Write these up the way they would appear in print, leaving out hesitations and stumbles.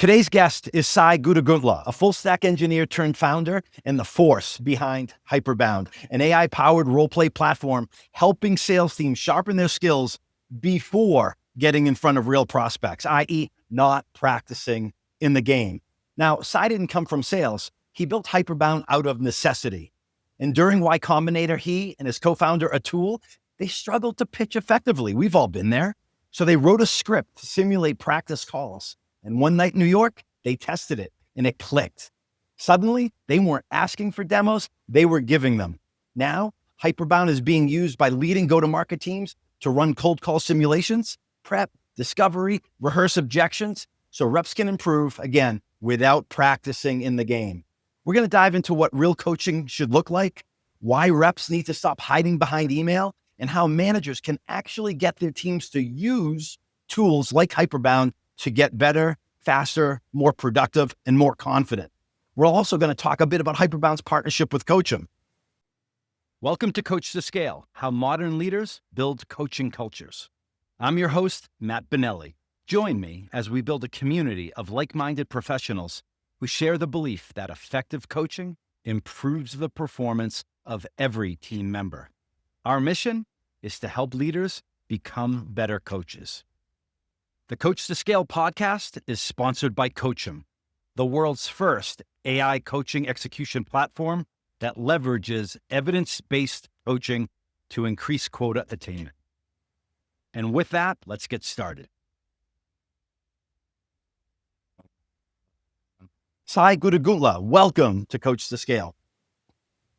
Today's guest is Guduguntla, a full-stack engineer turned founder and the force behind Hyperbound, an AI-powered roleplay platform helping sales teams sharpen their skills before getting in front of real prospects, i.e. not practicing in the game. Now, Sai didn't come from sales. He built Hyperbound out of necessity. And during Y Combinator, he and his co-founder Atul, they struggled to pitch effectively. We've all been there. So they wrote a script to simulate practice calls. And one night in New York, they tested it and it clicked. Suddenly, they weren't asking for demos, they were giving them. Now, Hyperbound is being used by leading go-to-market teams to run cold call simulations, prep, discovery, rehearse objections, so reps can improve, again, without practicing in the game. We're going to dive into what real coaching should look like, why reps need to stop hiding behind email, and how managers can actually get their teams to use tools like Hyperbound to get better, faster, more productive, and more confident. We're also going to talk a bit about Hyperbound's partnership with Coachum. Welcome to Coach to Scale, how modern leaders build coaching cultures. I'm your host, Matt Benelli. Join me as we build a community of like-minded professionals who share the belief that effective coaching improves the performance of every team member. Our mission is to help leaders become better coaches. The Coach to Scale podcast is sponsored by Coachum, the world's first AI coaching execution platform that leverages evidence-based coaching to increase quota attainment. And with that, let's get started. Sai Guduguntla, welcome to Coach to Scale.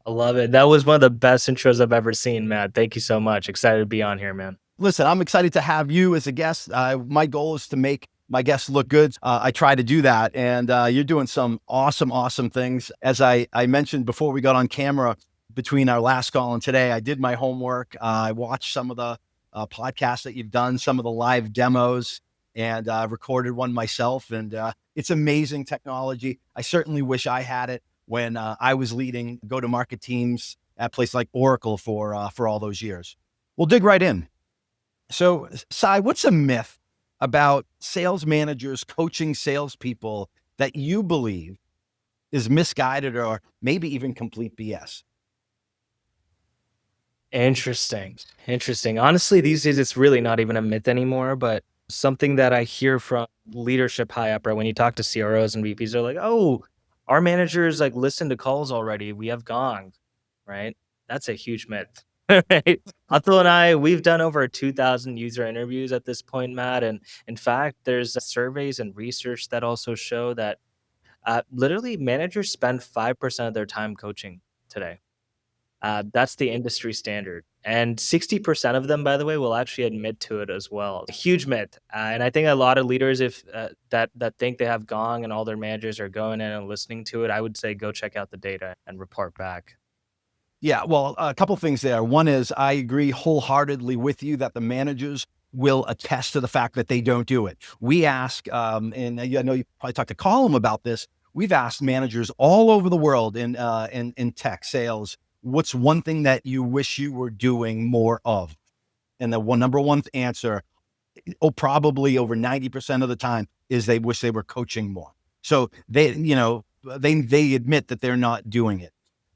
I love it. That was one of the best intros I've ever seen, Matt. Thank you so much. Excited to be on here, man. Listen, I'm excited to have you as a guest. My goal is to make my guests look good. I try to do that. And you're doing some awesome things. As I mentioned before we got on camera, between our last call and today, I did my homework. I watched some of the podcasts that you've done, some of the live demos, and recorded one myself. And it's amazing technology. I certainly wish I had it when I was leading go-to-market teams at places like Oracle for all those years. We'll dig right in. So, Sai, what's a myth about sales managers coaching salespeople that you believe is misguided or maybe even complete BS? Interesting. Honestly, these days, it's really not even a myth anymore, but something that I hear from leadership high up, right? When you talk to CROs and VPs, they're like, oh, our managers like listen to calls already. We have Gong, right? That's a huge myth. Right. Atul and I, we've done over 2,000 user interviews at this point, Matt. And in fact, there's surveys and research that also show that literally managers spend 5% of their time coaching today. That's the industry standard. And 60% of them, by the way, will actually admit to it as well. A huge myth. And I think a lot of leaders, if that think they have Gong and all their managers are going in and listening to it, I would say go check out the data and report back. Yeah, well, a couple things there. One is I agree wholeheartedly with you that the managers will attest to the fact that they don't do it. We ask, and I know you probably talked to Colin about this. We've asked managers all over the world in tech sales, what's one thing that you wish you were doing more of? And the number one answer, probably over 90% of the time, is they wish they were coaching more. So they admit that they're not doing it.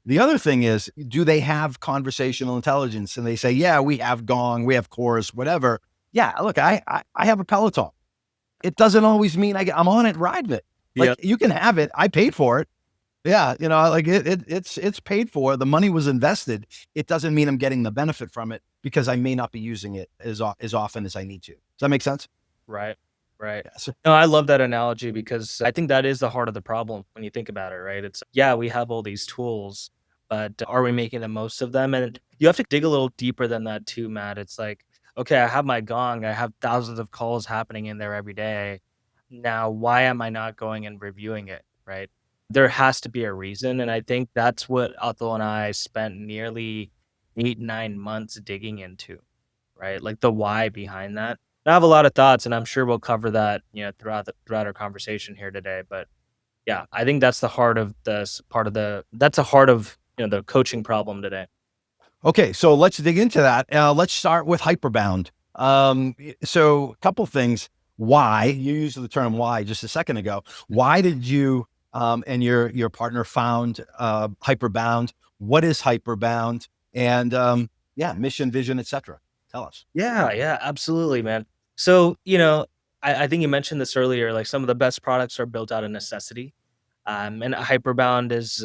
The other thing is, do they have conversational intelligence? And they say, yeah, we have Gong, we have Chorus, whatever. Yeah, look, I have a Peloton. It doesn't always mean I'm on it, riding it. Like, You can have it. I paid for it. Yeah, it's paid for. The money was invested. It doesn't mean I'm getting the benefit from it because I may not be using it as often as I need to. Does that make sense? Right. Yeah, no, I love that analogy because I think that is the heart of the problem when you think about it, right? It's, yeah, we have all these tools, but are we making the most of them? And you have to dig a little deeper than that too, Matt. It's like, okay, I have my Gong. I have thousands of calls happening in there every day. Now, why am I not going and reviewing it, right? There has to be a reason. And I think that's what Atul and I spent nearly 8-9 months digging into, right? Like the why behind that. I have a lot of thoughts, and I'm sure we'll cover that, throughout our conversation here today. But yeah, I think that's the heart of the coaching problem today. Okay, so let's dig into that. Let's start with Hyperbound. So a couple things. why you used the term why just a second ago. Why did you and your partner found Hyperbound? What is Hyperbound? And yeah, mission, vision, etc. Tell us. Yeah, yeah, absolutely, man. So, I think you mentioned this earlier, like some of the best products are built out of necessity. And Hyperbound is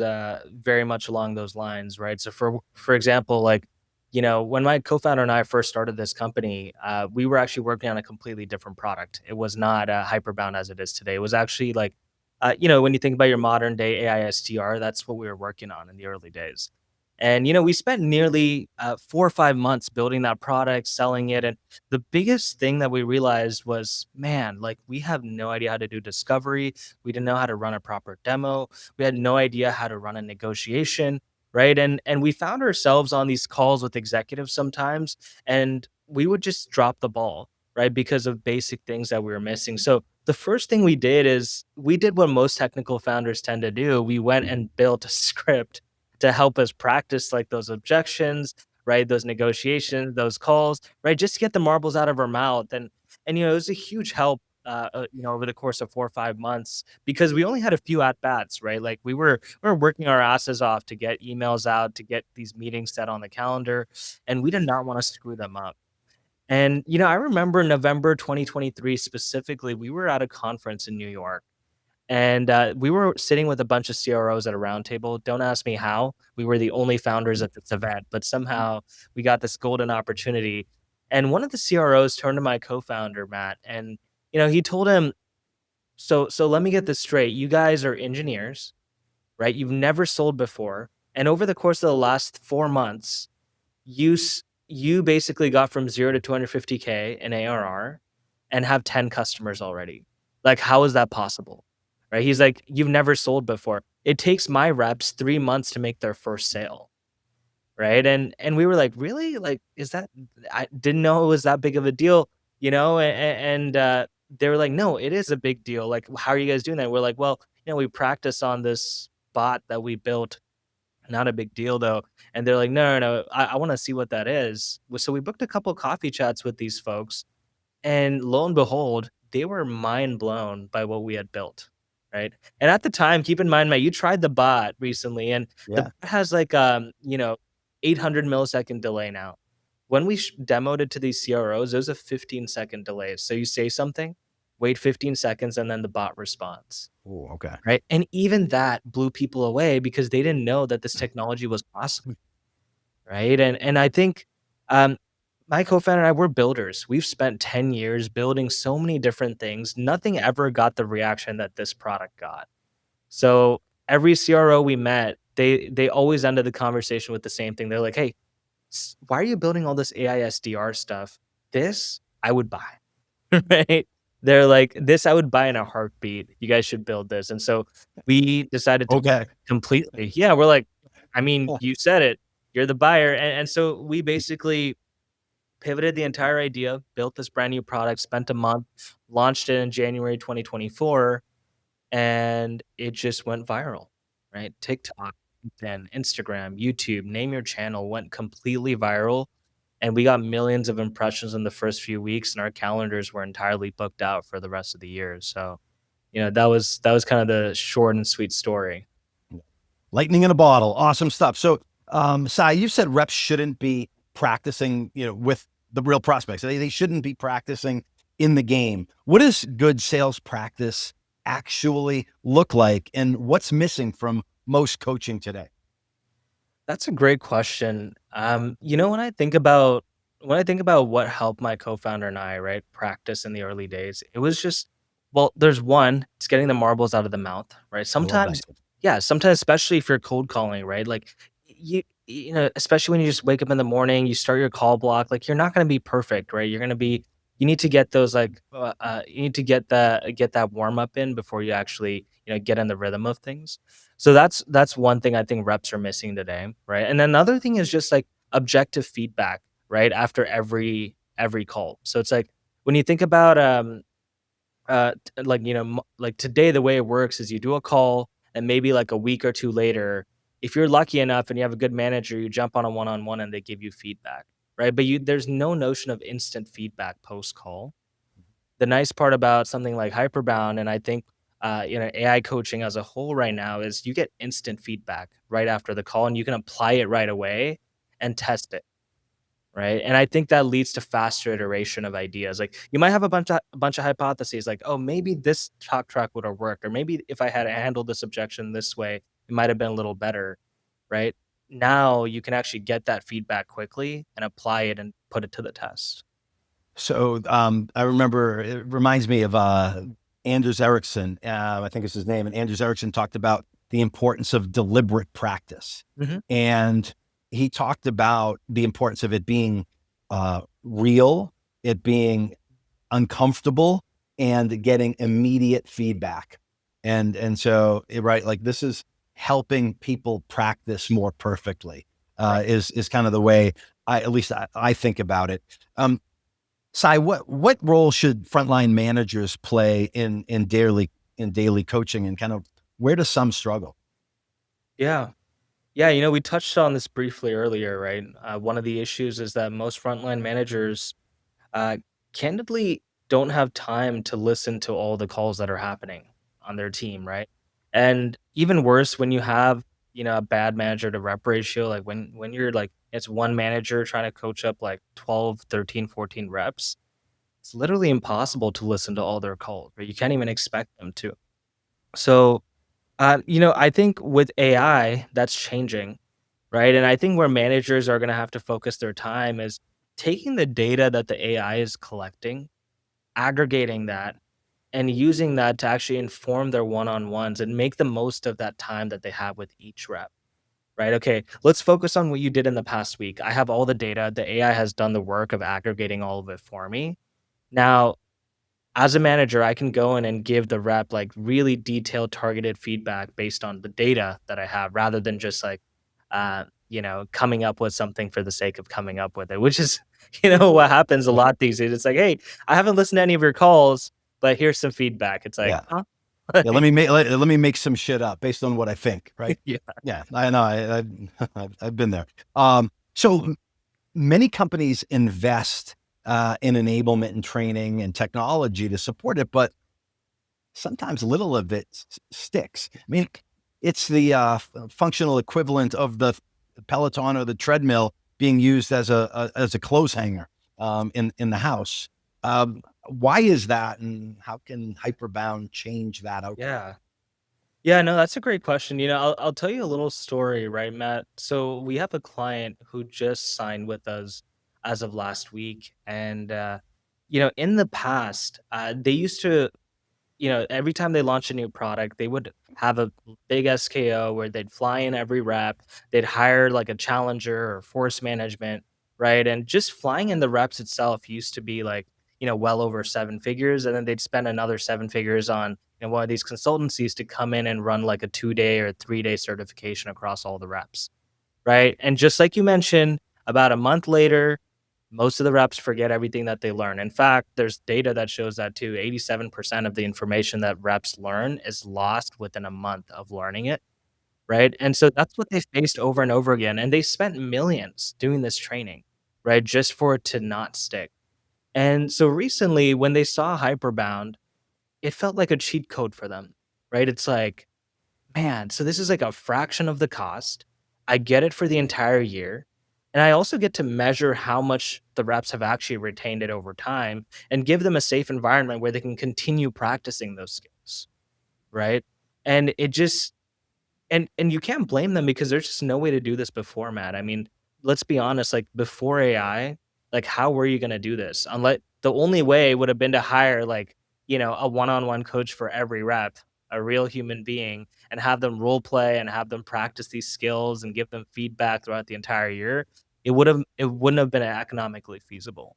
very much along those lines, right? So for example, like, when my co-founder and I first started this company, we were actually working on a completely different product. It was not Hyperbound as it is today. It was actually like, when you think about your modern day AI SDR, that's what we were working on in the early days. And we spent nearly 4 or 5 months building that product, selling it, and the biggest thing that we realized was, man, like we have no idea how to do discovery. We didn't know how to run a proper demo. We had no idea how to run a negotiation, right? And we found ourselves on these calls with executives sometimes, and we would just drop the ball, right? Because of basic things that we were missing. So the first thing we did is we did what most technical founders tend to do. We went and built a script to help us practice like those objections, right? Those negotiations, those calls, right? Just to get the marbles out of our mouth. And it was a huge help over the course of 4 or 5 months because we only had a few at bats, right? Like we were working our asses off to get emails out, to get these meetings set on the calendar, and we did not want to screw them up. And I remember November 2023 specifically, we were at a conference in New York and we were sitting with a bunch of CROs at a round table. Don't ask me how. We were the only founders at this event, but somehow we got this golden opportunity. And one of the CROs turned to my co-founder, Matt, and he told him, so let me get this straight. You guys are engineers, right? You've never sold before. And over the course of the last 4 months, you basically got from 0 to 250K in ARR and have 10 customers already. Like, how is that possible? Right? He's like, "You've never sold before. It takes my reps 3 months to make their first sale." Right? And we were like, "Really? Like, is that?" I didn't know it was that big of a deal, and they were like, "No, it is a big deal. Like, how are you guys doing that?" We're like, "Well, we practice on this bot that we built. Not a big deal though." And they're like, "No, no, no. I want to see what that is." So we booked a couple coffee chats with these folks, and lo and behold, they were mind blown by what we had built, right? And at the time, keep in mind, Matt, you tried the bot recently, and the Yeah. bot has like 800 millisecond delay now. When we demoed it to these CROs, it was a 15-second delay. So you say something, wait 15 seconds, and then the bot responds. Oh, okay. Right, and even that blew people away because they didn't know that this technology was possible, right? And I think, my co-founder and I, we're builders. We've spent 10 years building so many different things. Nothing ever got the reaction that this product got. So every CRO we met, they always ended the conversation with the same thing. They're like, "Hey, why are you building all this AI SDR stuff? This I would buy." Right? They're like, "This I would buy in a heartbeat. You guys should build this." And so we decided to Okay. completely, yeah, we're like, I mean, you said it. You're the buyer. And so we basically pivoted the entire idea, built this brand new product, spent a month, launched it in January 2024, and it just went viral, right? TikTok, LinkedIn, Instagram, YouTube, name your channel, went completely viral. And we got millions of impressions in the first few weeks, and our calendars were entirely booked out for the rest of the year. So, that was kind of the short and sweet story. Lightning in a bottle. Awesome stuff. So, Sai, you said reps shouldn't be practicing, with the real prospects. They shouldn't be practicing in the game. What does good sales practice actually look like? And what's missing from most coaching today? That's a great question. When I think about what helped my co-founder and I, right, practice in the early days, it was just, well, there's one, it's getting the marbles out of the mouth, right? I love that. Sometimes, yeah, sometimes, especially if you're cold calling, right? Like especially when you just wake up in the morning, you start your call block, like you're not going to be perfect, right? You need to get those like, you need to get that warm up in before you actually, get in the rhythm of things. So that's one thing I think reps are missing today, right? And another thing is just like objective feedback, right? After every call. So it's like when you think about like today the way it works is you do a call and maybe like a week or two later, if you're lucky enough and you have a good manager, you jump on a one-on-one and they give you feedback, right? But there's no notion of instant feedback post call. the nice part about something like Hyperbound, and I think, AI coaching as a whole right now is you get instant feedback right after the call, and you can apply it right away and test it, right? And I think that leads to faster iteration of ideas. Like, you might have a bunch of hypotheses like, "Oh, maybe this talk track would have worked," or maybe if I had handled this objection this way, it might have been a little better, right? Now you can actually get that feedback quickly and apply it and put it to the test. So I remember it reminds me of Anders Ericsson. I think it's his name. And Anders Ericsson talked about the importance of deliberate practice. Mhm. And he talked about the importance of it being real, it being uncomfortable, and getting immediate feedback. And so, right, like this is helping people practice more perfectly, Right. is kind of the way at least I think about it. Sai, what role should frontline managers play in daily coaching, and kind of where do some struggle? Yeah. Yeah, we touched on this briefly earlier, right? One of the issues is that most frontline managers, uh, candidly, don't have time to listen to all the calls that are happening on their team, right? And even worse, when you have, a bad manager to rep ratio, like when you're like, it's one manager trying to coach up like 12, 13, 14 reps, it's literally impossible to listen to all their calls, right? You can't even expect them to. So, I think with AI, that's changing, right? And I think where managers are gonna have to focus their time is taking the data that the AI is collecting, aggregating that, and using that to actually inform their one-on-ones and make the most of that time that they have with each rep, right? Okay, let's focus on what you did in the past week. I have all the data. The AI has done the work of aggregating all of it for me. Now, as a manager, I can go in and give the rep like really detailed targeted feedback based on the data that I have rather than just like, coming up with something for the sake of coming up with it, which is, what happens a lot these days. It's like, hey, I haven't listened to any of your calls, but here's some feedback. It's like, Yeah, huh? yeah. Let me make some shit up based on what I think. Right? Yeah. Yeah, I know. I've been there. So many companies invest in enablement and training and technology to support it, but sometimes little of it sticks. I mean, it's the functional equivalent of the Peloton or the treadmill being used as a clothes hanger in the house. Why is that, and how can Hyperbound change that outcome? Yeah. Yeah, no, that's a great question. I'll tell you a little story, right, Matt? So we have a client who just signed with us as of last week. And, in the past, they used to, every time they launch a new product, they would have a big SKO where they'd fly in every rep, they'd hire like a challenger or force management, right? And just flying in the reps itself used to be like, well over seven figures. And then they'd spend another seven figures on, one of these consultancies to come in and run like a 2 day or 3 day certification across all the reps, right? And just like you mentioned, about a month later, most of the reps forget everything that they learn. In fact, there's data that shows that too. 87% of the information that reps learn is lost within a month of learning it, right? And so that's what they faced over and over again. And they spent millions doing this training, right? Just for it to not stick. And so recently, when they saw Hyperbound, it felt like a cheat code for them, right? It's like, man, so this is like a fraction of the cost. I get it for the entire year. And I also get to measure how much the reps have actually retained it over time and give them a safe environment where they can continue practicing those skills. Right. And it just and you can't blame them because there's just no way to do this before, Matt. I mean, let's be honest, like before AI, like how were you gonna do this? Unless the only way would have been to hire like, a one-on-one coach for every rep, a real human being, and have them role play and have them practice these skills and give them feedback throughout the entire year. It wouldn't have been economically feasible.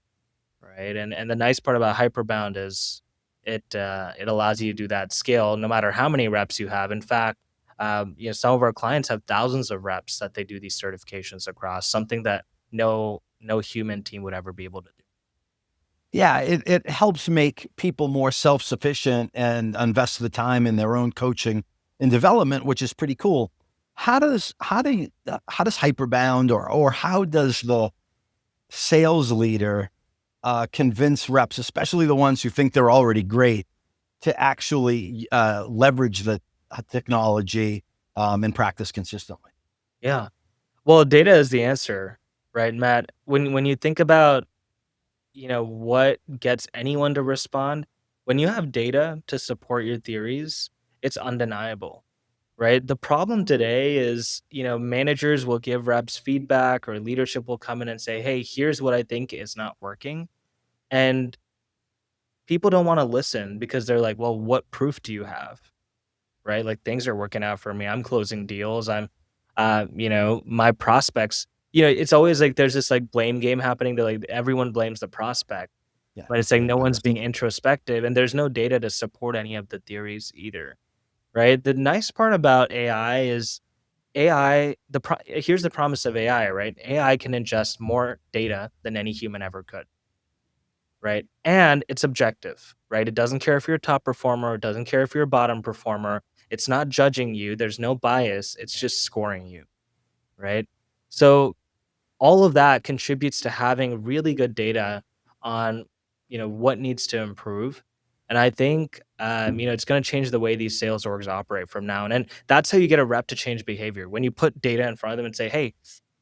Right, and the nice part about Hyperbound is it allows you to do that scale no matter how many reps you have. In fact, some of our clients have thousands of reps that they do these certifications across, something that no human team would ever be able to do. Yeah, it helps make people more self-sufficient and invest the time in their own coaching and development, which is pretty cool. How does Hyperbound, or how does the sales leader convince reps, especially the ones who think they're already great, to actually leverage the technology and practice consistently? Yeah. Well, data is the answer, right, Matt? When you think about, what gets anyone to respond, when you have data to support your theories, it's undeniable, right? The problem today is, managers will give reps feedback or leadership will come in and say, "Hey, here's what I think is not working." And people don't want to listen because they're like, "Well, what proof do you have?" Right? Like things are working out for me. I'm closing deals. My prospects, it's always like there's this like blame game happening that like everyone blames the prospect, Yeah. but it's like no one's being introspective and there's no data to support any of the theories either. Right. The nice part about AI is here's the promise of AI, right? AI can ingest more data than any human ever could. Right? And it's objective, right? It doesn't care if you're a top performer, it doesn't care if you're a bottom performer. It's not judging you. There's no bias. It's just scoring you, right? So all of that contributes to having really good data on, what needs to improve. And I think, it's going to change the way these sales orgs operate from now on. And that's how you get a rep to change behavior. When you put data in front of them and say, "Hey,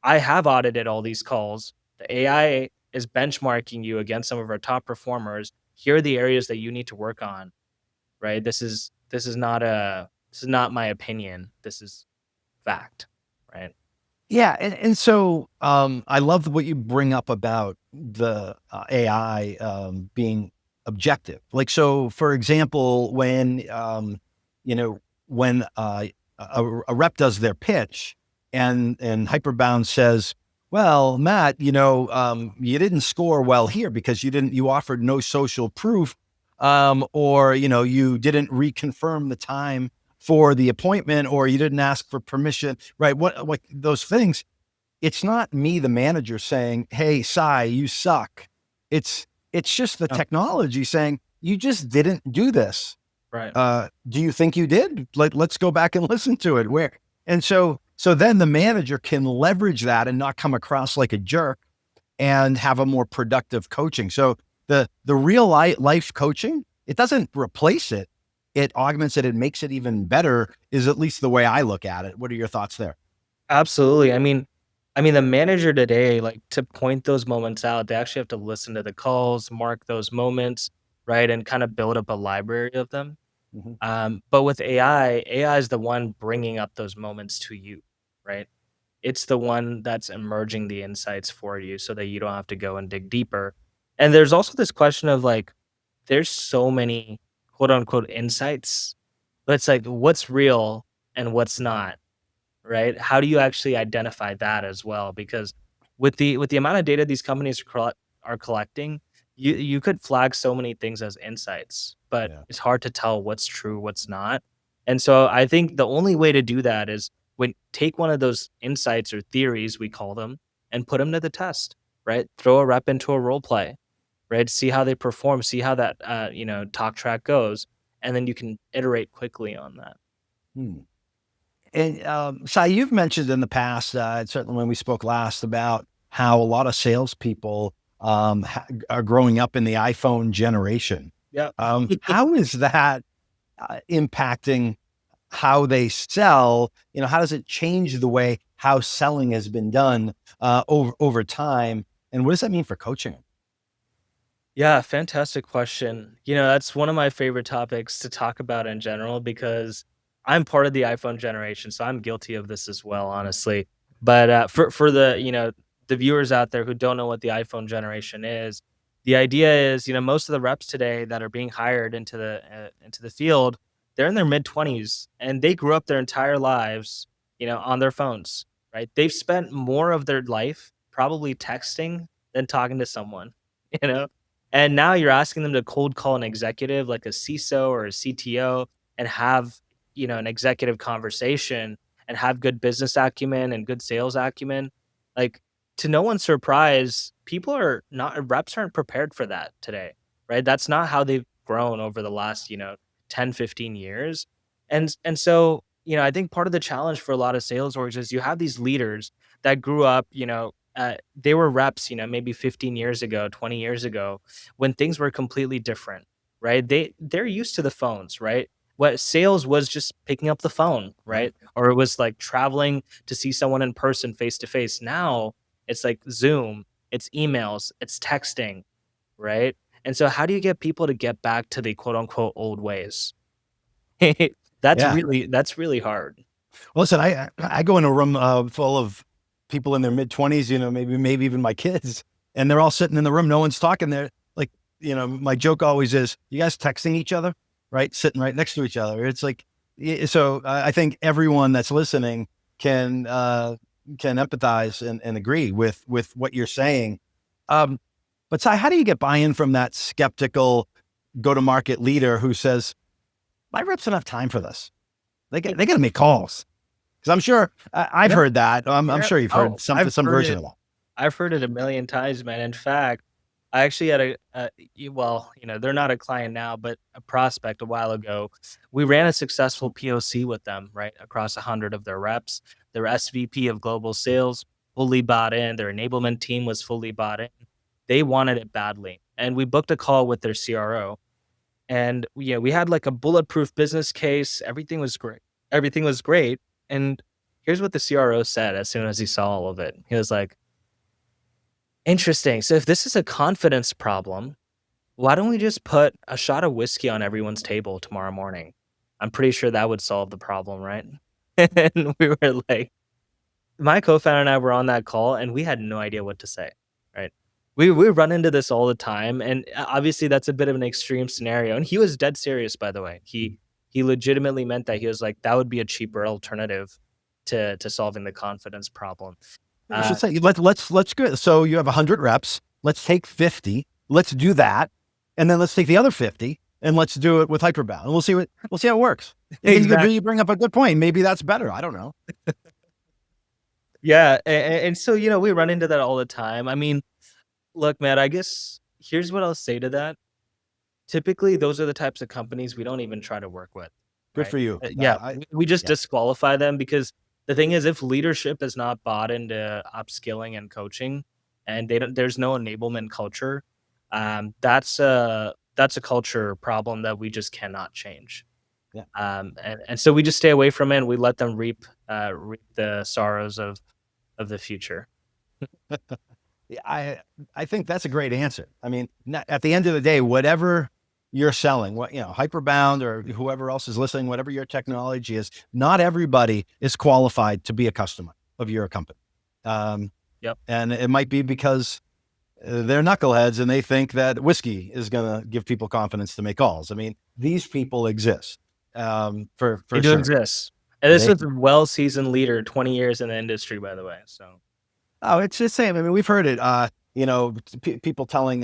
I have audited all these calls. The AI is benchmarking you against some of our top performers. Here are the areas that you need to work on." Right? This is not my opinion. This is fact. Right? Yeah, and so I love what you bring up about the AI being objective. Like, so for example, when when a rep does their pitch, and Hyperbound says, "Well, Matt, you didn't score well here because you offered no social proof, or you didn't reconfirm the time for the appointment, or you didn't ask for permission," right? What those things. It's not me, the manager, saying, "Hey, Sai, you suck." It's just the Oh, technology saying, "You just didn't do this. right. Do you think you did? Let's go back and listen to it." Where and so then the manager can leverage that and not come across like a jerk and have a more productive coaching. So the real life coaching, it doesn't replace it. It augments it. It makes it even better, is at least the way I look at it. What are your thoughts there? Absolutely. I mean, the manager today, like to point those moments out, they actually have to listen to the calls, mark those moments, right, and kind of build up a library of them. Mhm. But with AI is the one bringing up those moments to you, right? It's the one that's emerging the insights for you so that you don't have to go and dig deeper. And there's also this question of like, there's so many quote unquote insights, but it's like, what's real and what's not, right? How do you actually identify that as well? Because with the amount of data these companies are collecting, you could flag so many things as insights, but Yeah. it's hard to tell what's true, what's not. And so I think the only way to do that is when take one of those insights or theories, we call them, and put them to the test, right? Throw a rep into a role play, right? See how they perform, see how that talk track goes, and then you can iterate quickly on that. Hmm. And Sai, you've mentioned in the past, certainly when we spoke last, about how a lot of salespeople are growing up in the iPhone generation. Yeah. How is that impacting how they sell? How does it change the way how selling has been done over time? And what does that mean for coaching? Yeah, fantastic question. That's one of my favorite topics to talk about in general because I'm part of the iPhone generation, so I'm guilty of this as well, honestly. But for the viewers out there who don't know what the iPhone generation is, the idea is most of the reps today that are being hired into the field, they're in their mid 20s and they grew up their entire lives, on their phones, right? They've spent more of their life probably texting than talking to someone, you know and now you're asking them to cold call an executive like a CISO or a CTO and have, an executive conversation and have good business acumen and good sales acumen. Like to no one's surprise, people are not reps aren't prepared for that today, right? That's not how they've grown over the last, 10, 15 years. And so, I think part of the challenge for a lot of sales orgs is you have these leaders that grew up, they were reps, maybe 15 years ago, 20 years ago, when things were completely different, right? They're used to the phones, right? What sales was just picking up the phone, right? Or it was like traveling to see someone in person face to face. Now it's like Zoom, it's emails, it's texting, right? And so how do you get people to get back to the quote unquote old ways? Yeah. That's really hard. Well, listen, I go in a room full of people in their mid-20s, maybe even my kids, and they're all sitting in the room. No one's talking. They're like, my joke always is, you guys texting each other, right? Sitting right next to each other. It's like, so I think everyone that's listening can empathize and agree with what you're saying. But Sai, how do you get buy-in from that skeptical go-to-market leader who says, my reps don't have time for this? They got to make calls. Because I'm sure I've heard that. I'm sure you've heard some version of that. I've heard it a million times, man. In fact, I actually had they're not a client now, but a prospect a while ago. We ran a successful POC with them, right? Across 100 of their reps. Their SVP of global sales fully bought in. Their enablement team was fully bought in. They wanted it badly. And we booked a call with their CRO. And we had like a bulletproof business case. Everything was great. And here's what the CRO said as soon as he saw all of it. He was like, interesting. So if this is a confidence problem, why don't we just put a shot of whiskey on everyone's table tomorrow morning? I'm pretty sure that would solve the problem, right? And we were like, my co-founder and I were on that call and we had no idea what to say, right? We run into this all the time. And obviously that's a bit of an extreme scenario. And he was dead serious, by the way. He legitimately meant that. He was like, that would be a cheaper alternative to solving the confidence problem. I should say, let's go. So you have 100 reps. Let's take 50. Let's do that. And then let's take the other 50 and let's do it with Hyperbound. And we'll see how it works. Exactly. You bring up a good point. Maybe that's better. I don't know. Yeah. And so, we run into that all the time. I mean, look, Matt, I guess here's what I'll say to that. Typically, those are the types of companies we don't even try to work with. Good right? For you. We just disqualify them because the thing is, if leadership is not bought into upskilling and coaching, and there's no enablement culture, that's a culture problem that we just cannot change. Yeah. And so we just stay away from it. And we let them reap the sorrows of the future. I think that's a great answer. I mean, at the end of the day, whatever you're selling, Hyperbound or whoever else is listening, whatever your technology is, not everybody is qualified to be a customer of your company. Yep. And it might be because they're knuckleheads and they think that whiskey is going to give people confidence to make calls. I mean, these people exist. For they do exist. And this is a well-seasoned leader, 20 years in the industry, by the way. So. Oh, it's the same. I mean, we've heard it. People telling,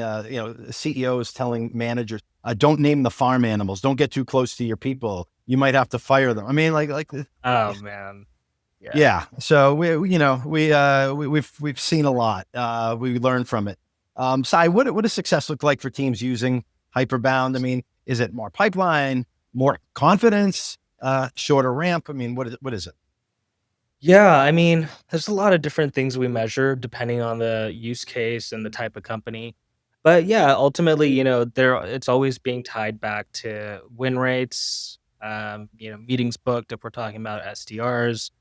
CEOs telling managers, don't name the farm animals. Don't get too close to your people. You might have to fire them. I mean, oh man, yeah. So we've seen a lot. We learned from it. Sai, what does success look like for teams using Hyperbound? I mean, is it more pipeline, more confidence, shorter ramp? I mean, what is it? Yeah, I mean, there's a lot of different things we measure depending on the use case and the type of company. But yeah, ultimately, it's always being tied back to win rates, meetings booked if we're talking about SDRs,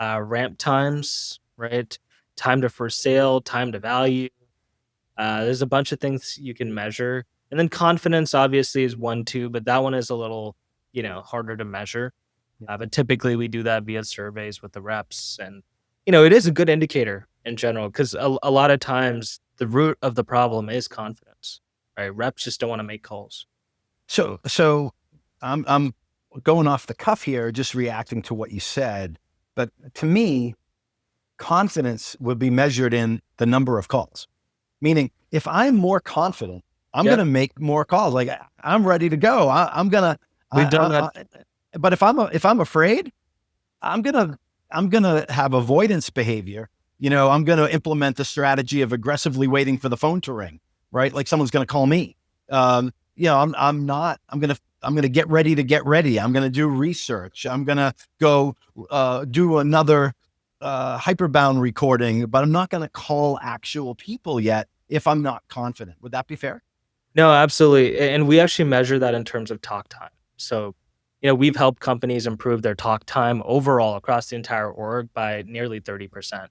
ramp times, right? Time to first sale, time to value. There's a bunch of things you can measure. And then confidence obviously is one too, but that one is a little, harder to measure. But typically we do that via surveys with the reps. And, it is a good indicator in general because a lot of times the root of the problem is confidence, right? Reps just don't want to make calls. So I'm going off the cuff here, just reacting to what you said. But to me, confidence would be measured in the number of calls. Meaning, if I'm more confident, I'm going to make more calls. Like I'm ready to go. I'm going to. We've done that. But if I'm afraid, I'm gonna have avoidance behavior. I'm gonna implement the strategy of aggressively waiting for the phone to ring, right? Like someone's gonna call me. I'm gonna get ready to get ready. I'm gonna do research. I'm gonna go do another Hyperbound recording, but I'm not going to call actual people yet if I'm not confident. Would that be fair? No, absolutely. And we actually measure that in terms of talk time. So, we've helped companies improve their talk time overall across the entire org by nearly 30%.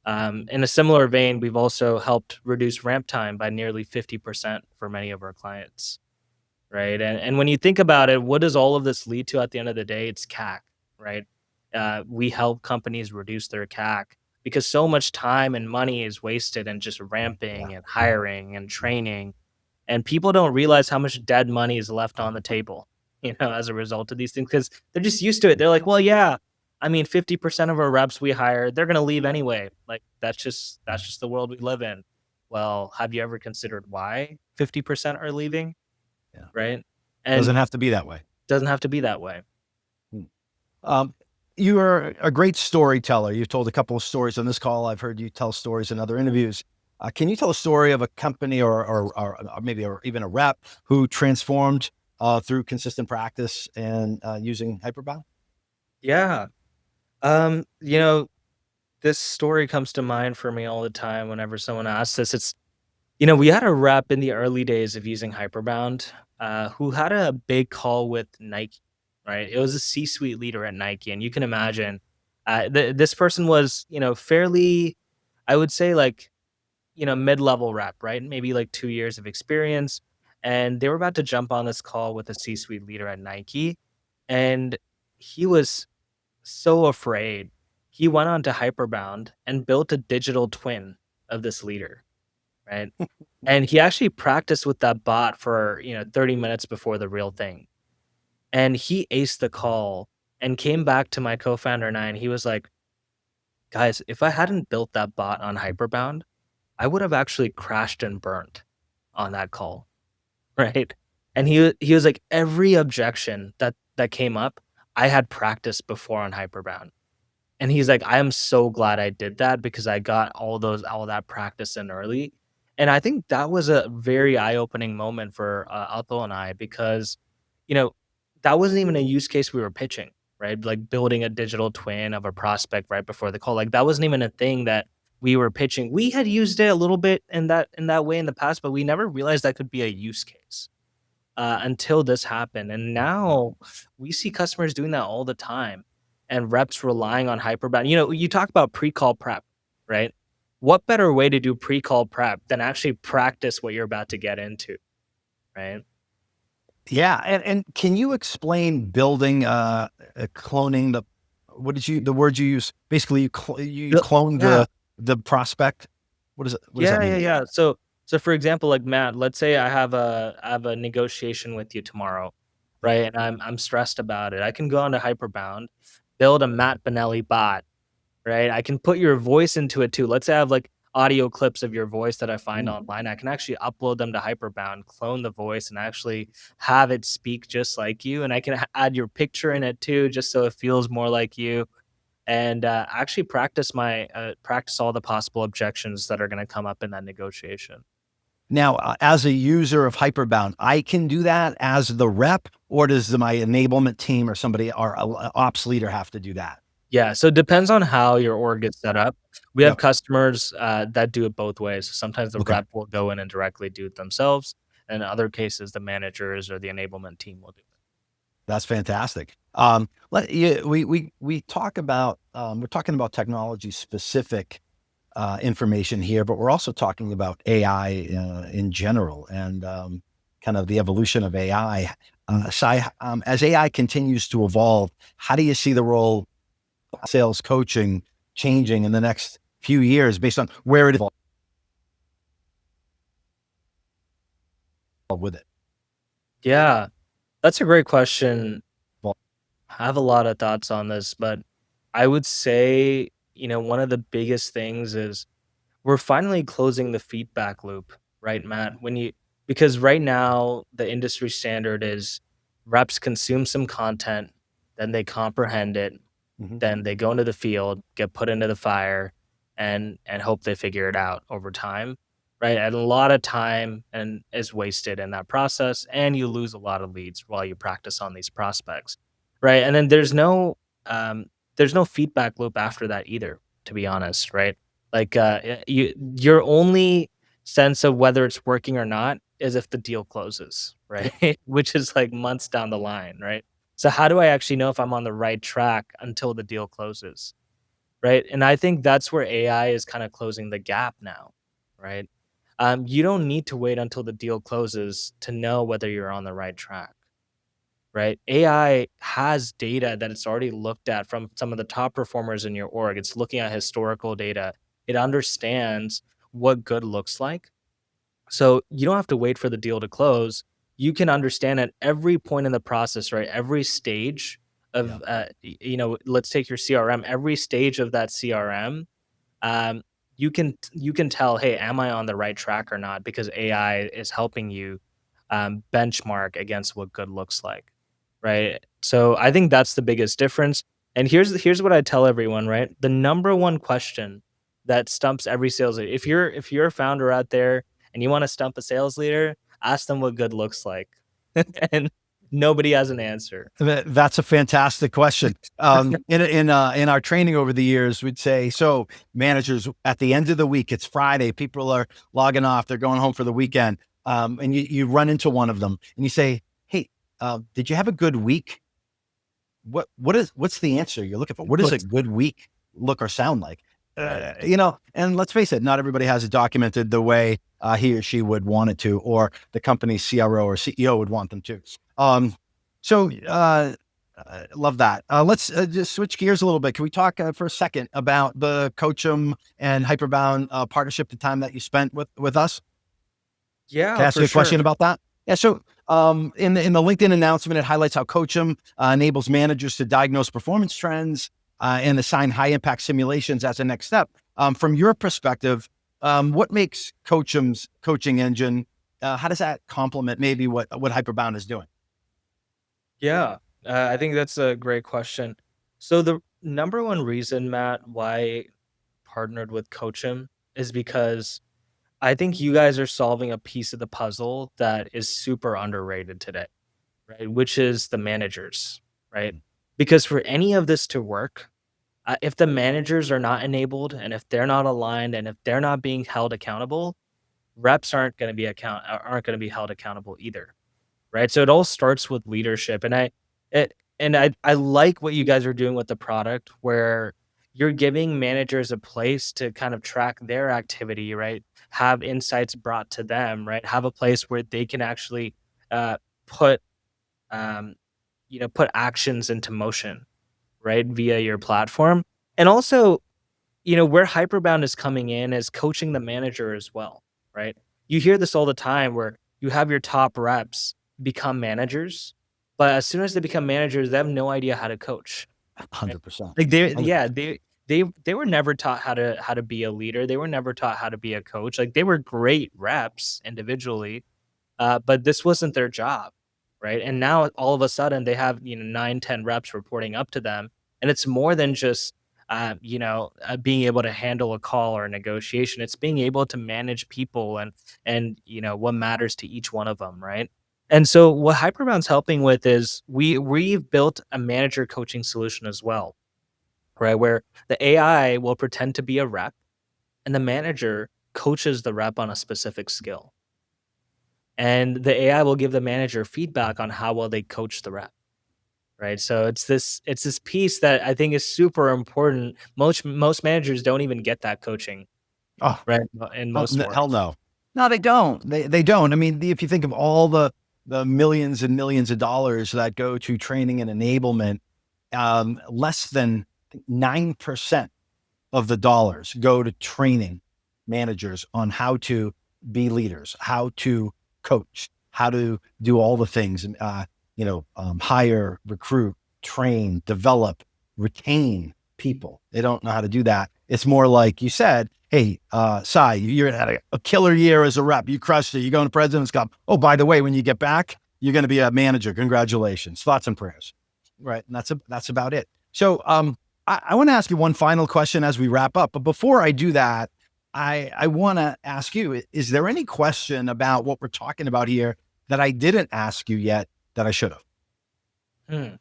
In a similar vein, we've also helped reduce ramp time by nearly 50% for many of our clients. Right. And when you think about it, what does all of this lead to at the end of the day? It's CAC, right? We help companies reduce their CAC because so much time and money is wasted in just Yeah. ramping and hiring and training. And people don't realize how much dead money is left on the table, as a result of these things because they're just used to it. They're like, well, yeah, I mean, 50% of our reps we hire, they're going to leave anyway. Like that's just the world we live in. Well, have you ever considered why 50% are leaving? Yeah. Right? And Doesn't have to be that way. doesn't have to be that way. Hmm. Um, you are a great storyteller. You've told a couple of stories on this call. I've heard you tell stories in other interviews. Can you tell a story of a company or maybe or even a rep who transformed through consistent practice and using Hyperbound? Yeah. You this story comes to mind for me all the time whenever someone asks this. We had a rep in the early days of using Hyperbound, who had a big call with Nike, right? It was a C-suite leader at Nike, and you can imagine, this person was, fairly, I would say, like, mid-level rep, right? Maybe like 2 years of experience, and they were about to jump on this call with a C-suite leader at Nike, and he was so afraid. He went on to Hyperbound and built a digital twin of this leader, right? And he actually practiced with that bot for, 30 minutes before the real thing. And he aced the call and came back to my co-founder and I, and he was like, "Guys, if I hadn't built that bot on Hyperbound, I would have actually crashed and burnt on that call." Right? And he was like, "Every objection that came up, I had practiced before on Hyperbound." And he's like, "I am so glad I did that because I got all that practice in early." And I think that was a very eye-opening moment for, Atul and I because, you know, that wasn't even a use case we were pitching, right? Like building a digital twin of a prospect right before the call. Like that wasn't even a thing that we were pitching. We had used it a little bit in that way in the past, but we never realized that could be a use case until this happened. And now we see customers doing that all the time and reps relying on Hyperbound. You talk about pre-call prep, right? What better way to do pre-call prep than actually practice what you're about to get into, right? Yeah, and can you explain building, cloning the word you use? Basically, you clone Yeah. the prospect. What does that Yeah, yeah, mean? yeah. So for example, like Matt, let's say I have a negotiation with you tomorrow, right? And I'm stressed about it. I can go onto Hyperbound, build a Matt Benelli bot. Right? I can put your voice into it too. Let's say I have like audio clips of your voice that I find Mm. online. I can actually upload them to Hyperbound, clone the voice, and actually have it speak just like you. And I can add your picture in it too, just so it feels more like you. And actually practice all the possible objections that are going to come up in that negotiation. Now, as a user of Hyperbound, I can do that as the rep, or does my enablement team or somebody or a ops leader have to do that? Yeah, so it depends on how your org gets set up. We have Yep. customers that do it both ways. Sometimes the Okay. rep will go in and directly do it themselves, and in other cases, the managers or the enablement team will do it. That's fantastic. We talk about we're talking about technology specific information here, but we're also talking about AI in general and kind of the evolution of AI. As AI continues to evolve, how do you see the role of sales coaching changing in the next few years based on where it is with it? Yeah, that's a great question. I have a lot of thoughts on this, but I would say, one of the biggest things is we're finally closing the feedback loop, right, Matt? Because right now the industry standard is reps consume some content, then they comprehend it, Mhm. then they go into the field, get put into the fire, and hope they figure it out over time, right? And a lot of time and is wasted in that process, and you lose a lot of leads while you practice on these prospects, right? And then there's no there's no feedback loop after that either, to be honest, right? Like, your only sense of whether it's working or not is if the deal closes, right? Which is like months down the line, right? So how do I actually know if I'm on the right track until the deal closes, right? And I think that's where AI is kind of closing the gap now, right? You don't need to wait until the deal closes to know whether you're on the right track, right? AI has data that it's already looked at from some of the top performers in your org. It's looking at historical data. It understands what good looks like. So you don't have to wait for the deal to close. You can understand at every point in the process, right? Every stage Yeah. of, let's take your CRM, every stage of that CRM, um, you can tell, hey, am I on the right track or not? Because AI is helping you benchmark against what good looks like, right? So I think that's the biggest difference. And here's what I tell everyone, right? The number one question that stumps every sales leader. If you're a founder out there and you want to stump a sales leader, ask them what good looks like, and nobody has an answer. That's a fantastic question. In our training over the years, we'd say, so managers at the end of the week, it's Friday, people are logging off, they're going home for the weekend. And you run into one of them and you say, hey, did you have a good week? What's the answer you're looking for? What does a good week look or sound like? Right. And let's face it, not everybody has it documented the way he or she would want it to, or the company's CRO or CEO would want them to. Love that. Let's just switch gears a little bit. Can we talk for a second about the Coachum and Hyperbound partnership, the time that you spent with us? Can Yeah, I ask for you a question sure. about that? Yeah. So, in the LinkedIn announcement, it highlights how Coachum enables managers to diagnose performance trends and assign high impact simulations as a next step. From your perspective, what makes Coachum's coaching engine? How does that complement maybe what Hyperbound is doing? Yeah, I think that's a great question. So the number one reason, Matt, why I partnered with Coachum is because I think you guys are solving a piece of the puzzle that is super underrated today, right? Which is the managers, right? Because for any of this to work, if the managers are not enabled and if they're not aligned and if they're not being held accountable, reps aren't going to be held accountable either, right? So it all starts with leadership, and I like what you guys are doing with the product, where you're giving managers a place to kind of track their activity, right? Have insights brought to them, right? Have a place where they can actually uh, put um, put actions into motion, right, via your platform, and also where Hyperbound is coming in is coaching the manager as well, right? You hear this all the time where you have your top reps become managers, but as soon as they become managers, they have no idea how to coach. Right? 100%. Like they, yeah, 100%. they were never taught how to be a leader. They were never taught how to be a coach. Like they were great reps individually, but this wasn't their job, right? And now all of a sudden they have 9, 10 reps reporting up to them, and it's more than just being able to handle a call or a negotiation. It's being able to manage people and what matters to each one of them, right? And so what Hyperbound's helping with is we've built a manager coaching solution as well, right? Where the AI will pretend to be a rep and the manager coaches the rep on a specific skill. And the AI will give the manager feedback on how well they coach the rep. Right. So it's this piece that I think is super important. Most managers don't even get that coaching, Oh, right? In oh, most hell orgs. no. No, they don't. They don't. I mean, if you think of all the millions and millions of dollars that go to training and enablement, less than 9% of the dollars go to training managers on how to be leaders, how to coach, how to do all the things, hire, recruit, train, develop, retain people. They don't know how to do that. It's more like you said, hey, Sai, you're at a killer year as a rep. You crushed it. You're going to President's Cup. Oh, by the way, when you get back, you're going to be a manager. Congratulations. Thoughts and prayers. Right. And that's about it. So, I want to ask you one final question as we wrap up. But before I do that, I want to ask you, is there any question about what we're talking about here that I didn't ask you yet that I should have? Hmm.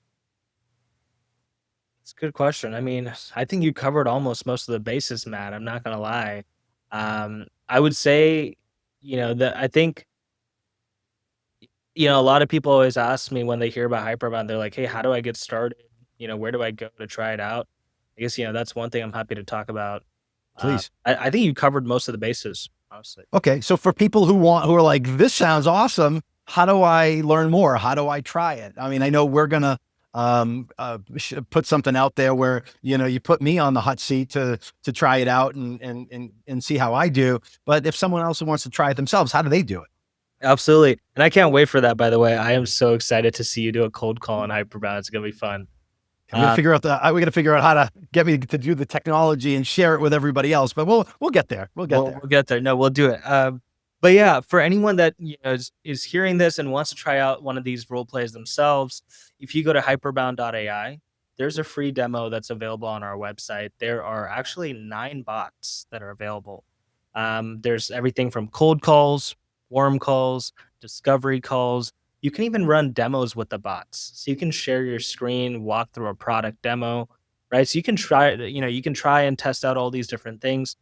a good question. I mean, I think you covered almost most of the bases, Matt. I'm not gonna lie. I would say, that I think, a lot of people always ask me when they hear about Hyperbound, they're like, "Hey, how do I get started? Where do I go to try it out?" I guess, that's one thing I'm happy to talk about. Please. I think you covered most of the bases, honestly. Okay. So for people who are like, this sounds awesome, how do I learn more? How do I try it? I mean, I know we're gonna put something out there where, you put me on the hot seat to try it out and see how I do. But if someone else wants to try it themselves, how do they do it? Absolutely. And I can't wait for that, by the way. I am so excited to see you do a cold call on Hyperbound. It's gonna be fun. We got to figure out we got to figure out how to get me to do the technology and share it with everybody else. But we'll get there. We'll get there. We'll get there. No, we'll do it. But yeah, for anyone that is hearing this and wants to try out one of these role plays themselves, if you go to hyperbound.ai, there's a free demo that's available on our website. There are actually 9 bots that are available. There's everything from cold calls, warm calls, discovery calls. You can even run demos with the bots. So you can share your screen, walk through a product demo, right? So you can try and test out all these different things.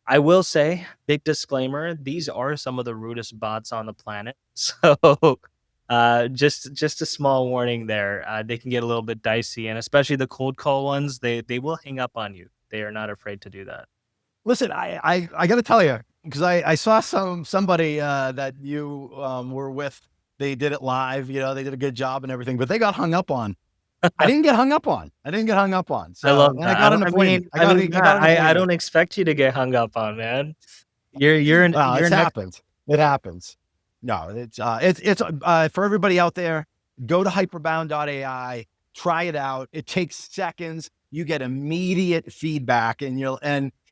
I will say, big disclaimer, these are some of the rudest bots on the planet. So just a small warning there. They can get a little bit dicey, and especially the cold call ones, they will hang up on you. They are not afraid to do that. Listen, I got to tell you, because I saw somebody that you were with. They did it live, they did a good job and everything, but they got hung up on. I didn't get hung up on. So, I love and that. I got an appointment. I don't expect you to get hung up on, man. It happens. It happens. No, it's for everybody out there. Go to hyperbound.ai, try it out. It takes seconds. You get immediate feedback, and you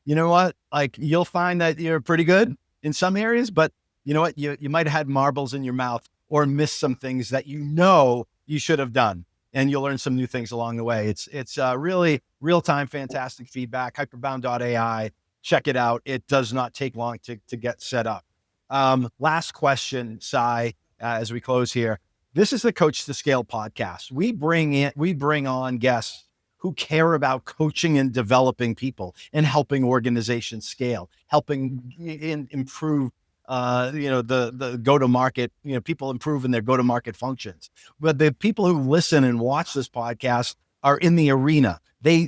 know what? Like, you'll find that you're pretty good in some areas, but you know what? You might have had marbles in your mouth or missed some things that you should have done. And you'll learn some new things along the way. It's really real-time, fantastic feedback. Hyperbound.ai, check it out. It does not take long to get set up. Last question, Sai, as we close here. This is the Coach to Scale podcast. We bring on guests who care about coaching and developing people and helping organizations scale, helping improve the go-to-market, people improve in their go-to-market functions. But the people who listen and watch this podcast are in the arena. They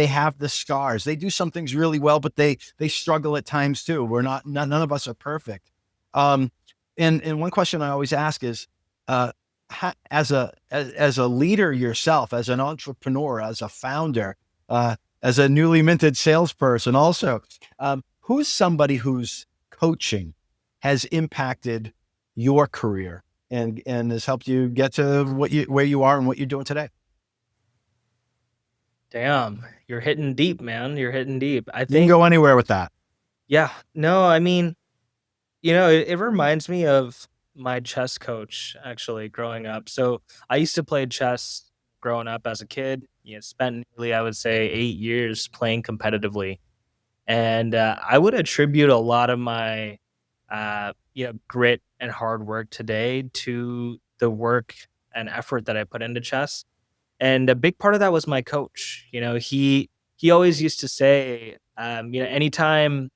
have the scars. They do some things really well, but they struggle at times too. None of us are perfect. And one question I always ask is, as a leader yourself, as an entrepreneur, as a founder, as a newly minted salesperson, also, who's somebody who's coaching has impacted your career and has helped you get to where you are and what you're doing today? Damn, you're hitting deep, man. You're hitting deep. I You can think, go anywhere with that. yeah, no, I mean, it reminds me of my chess coach actually growing up. So I used to play chess growing up as a kid. Spent nearly, I would say, 8 years playing competitively. And I would attribute a lot of my grit and hard work today to the work and effort that I put into chess. And a big part of that was my coach. He always used to say, anytime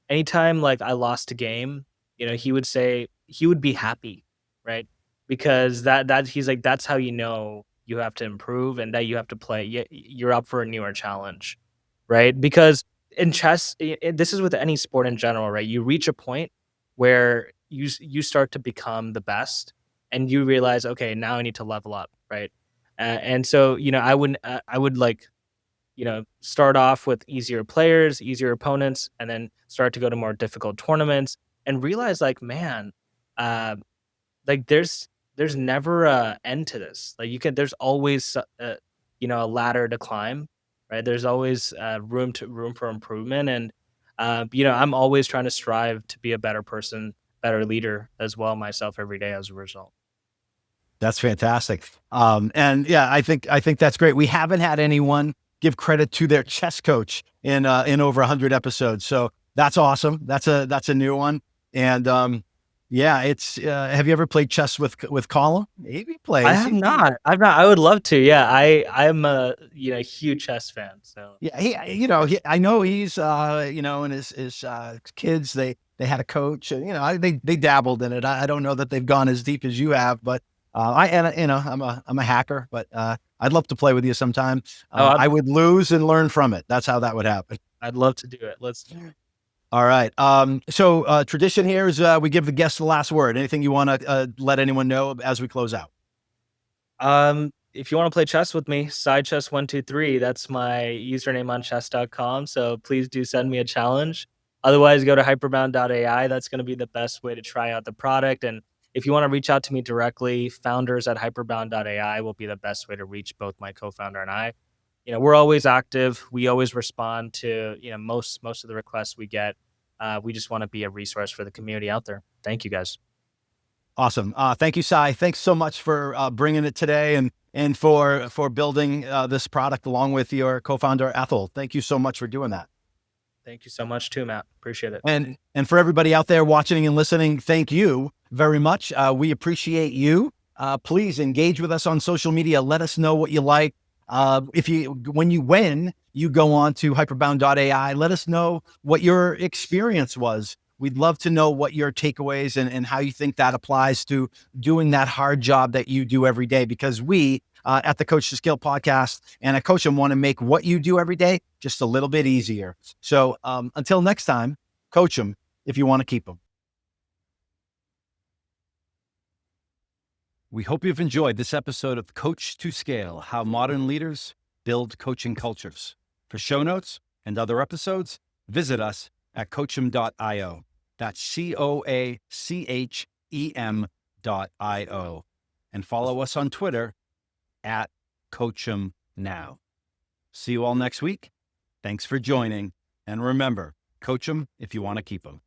like I lost a game, he would say he would be happy, right? Because that he's like, that's how you have to improve and that you have to play. You're up for a newer challenge, right? Because in chess, this is with any sport in general, right? You reach a point where you start to become the best, and you realize, okay, now I need to level up, right? And so, I would like, start off with easier players, easier opponents, and then start to go to more difficult tournaments, and realize, like, man, like there's never a end to this. Like, there's always a ladder to climb, right? There's always room for improvement, and I'm always trying to strive to be a better person, better leader as well myself every day as a result. That's fantastic. And yeah, I think that's great. We haven't had anyone give credit to their chess coach in over 100 episodes. So that's awesome. That's a new one. And Yeah, it's. Have you ever played chess with Colin? He I plays. have not. I've not. I would love to. Yeah, I'm a huge chess fan. So Yeah, I know he's, and his kids, they had a coach, and they dabbled in it. I don't know that they've gone as deep as you have, but I'm a hacker, but I'd love to play with you sometime. oh, I would lose and learn from it. That's how that would happen. I'd love to do it. Let's do it. All right. So tradition here is we give the guest the last word. Anything you want to let anyone know as we close out? If you want to play chess with me, side chess 123, that's my username on chess.com. So please do send me a challenge. Otherwise, go to hyperbound.ai. That's going to be the best way to try out the product. And if you want to reach out to me directly, founders at hyperbound.ai will be the best way to reach both my co-founder and I. We're always active. We always respond to, most of the requests we get. We just want to be a resource for the community out there. Thank you guys. Awesome. Thank you, Sai. Thanks so much for bringing it today and for building this product along with your co-founder, Ethel. Thank you so much for doing that. Thank you so much too, Matt. Appreciate it. And for everybody out there watching and listening, thank you very much. We appreciate you. Please engage with us on social media. Let us know what you like. When you go on to hyperbound.ai, let us know what your experience was. We'd love to know what your takeaways and how you think that applies to doing that hard job that you do every day, because we at the Coach to Scale podcast and at Coach want to make what you do every day just a little bit easier. So until next time, coach them if you want to keep them. We hope you've enjoyed this episode of Coach to Scale, how modern leaders build coaching cultures. For show notes and other episodes, visit us at coachem.io. That's COACHEM.io. And follow us on Twitter at CoachemNow. See you all next week. Thanks for joining. And remember, coach them if you want to keep them.